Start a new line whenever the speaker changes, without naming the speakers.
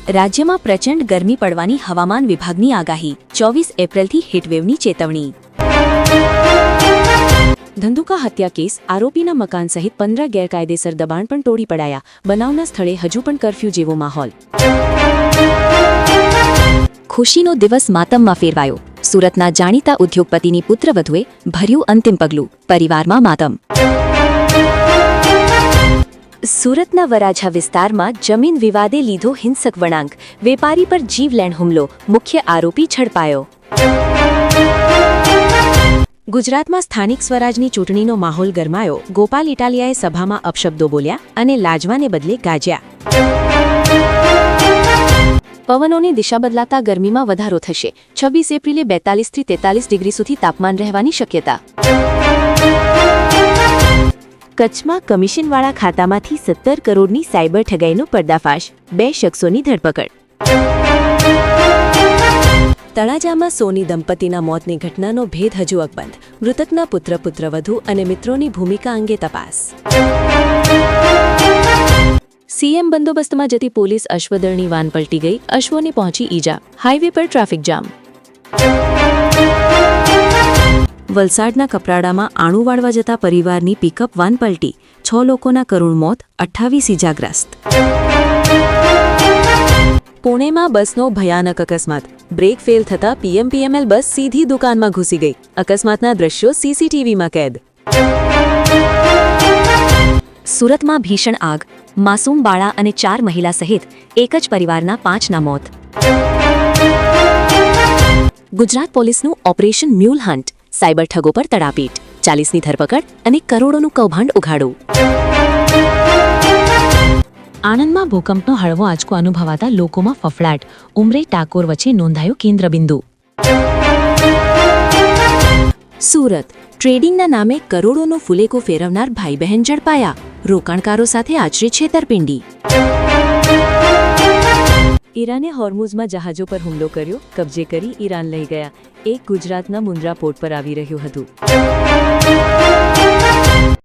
રાજ્યમાં પ્રચંડ ગરમી પડવાની હવામાન વિભાગની આગાહી 24 એપ્રિલથી હીટવેવની ચેતવણી. ધંધુકા હત્યા કેસ આરોપીના મકાન સહિત 15 ગેરકાયદેસર દબાણ પણ તોડી પડાયા. બનાવના સ્થળે હજુ પણ કરફ્યુ જેવો માહોલ. ખુશીનો દિવસ માતમમાં ફેરવાયો. સુરતના જાણીતા ઉદ્યોગપતિની પુત્રવધુએ ભર્યું અંતિમ પગલું. પરિવારમાં માતમ. સુરતના વરાછા વિસ્તારમાં જમીન વિવાદે લીધો હિંસક વળાંક. વેપારી પર જીવલેણ હુમલો. મુખ્ય આરોપી ઝડપાયો. ગુજરાતમાં સ્થાનિક સ્વરાજની ચૂંટણીનો માહોલ ગરમાયો. ગોપાલ ઇટાલિયાએ સભામાં અપશબ્દો બોલ્યા અને લાજવાને બદલે ગાજ્યા. પવનોની દિશા બદલાતા ગરમીમાં વધારો થશે. 26 એપ્રિલે 42 થી 43 ડિગ્રી સુધી તાપમાન રહેવાની શક્યતા. કચ્છમાં કમિશનવાળા ખાતામાંથી 17 કરોડની સાયબર ઠગાઈનો પર્દાફાશ. 2 શખ્સોની ધરપકડ. તળાજામાં સોની દંપતીના મોતની ઘટનાનો ભેદ હજુ અકબંધ. મૃતકના પુત્રવધુ અને મિત્રોની ભૂમિકા અંગે તપાસ. સીએમ બંદોબસ્તમાં જતી પોલીસ અશ્વદળની વાન પલટી ગઈ. અશ્વોને પહોંચી ઈજા. હાઈવે પર ટ્રાફિક જામ. વલસાડના કપરાડામાં આણું વાળવા જતા પરિવારની પિકઅપ વાન પલટી. 6 લોકોના કરુણ મોત, 28 ઈજાગ્રસ્ત. પુણેમાં બસનો ભયાનક અકસ્માત. બ્રેક ફેલ થતા પીએમપીએમએલ બસ સીધી દુકાનમાં ઘૂસી ગઈ. અકસ્માતના દ્રશ્યો સીસીટીવીમાં કેદ. સુરતમાં ભીષણ આગ. માસૂમ બાળા અને 4 મહિલા સહિત એક જ પરિવારના 5ના મોત. ગુજરાત પોલીસનું ઓપરેશન મ્યુલ હન્ટ. સાયબર ઠગો પર તડાપીટ. 40ની ધરપકડ અને કરોડોનું કૌભાંડ ઉઘાડું. આણંદમાં ભૂકંપનો હળવો આંચકો અનુભવાતા લોકોમાં ફફડાટ. ઉમરે ટાકોર વચ્ચે નોંધાયું કેન્દ્રબિંદુ. સુરત ટ્રેડિંગના નામે કરોડોનો ફુલેકો ફેરવનાર ભાઈ બહેન ઝડપાયા. રોકાણકારો સાથે આચરી છેતરપિંડી. ઈરાને હોર્મુઝમાં જહાજો પર હુમલો કર્યો. કબજે કરી ઈરાન લઈ ગયા. એક ગુજરાતના મુન્દ્રા પોર્ટ પર આવી રહ્યું હતું.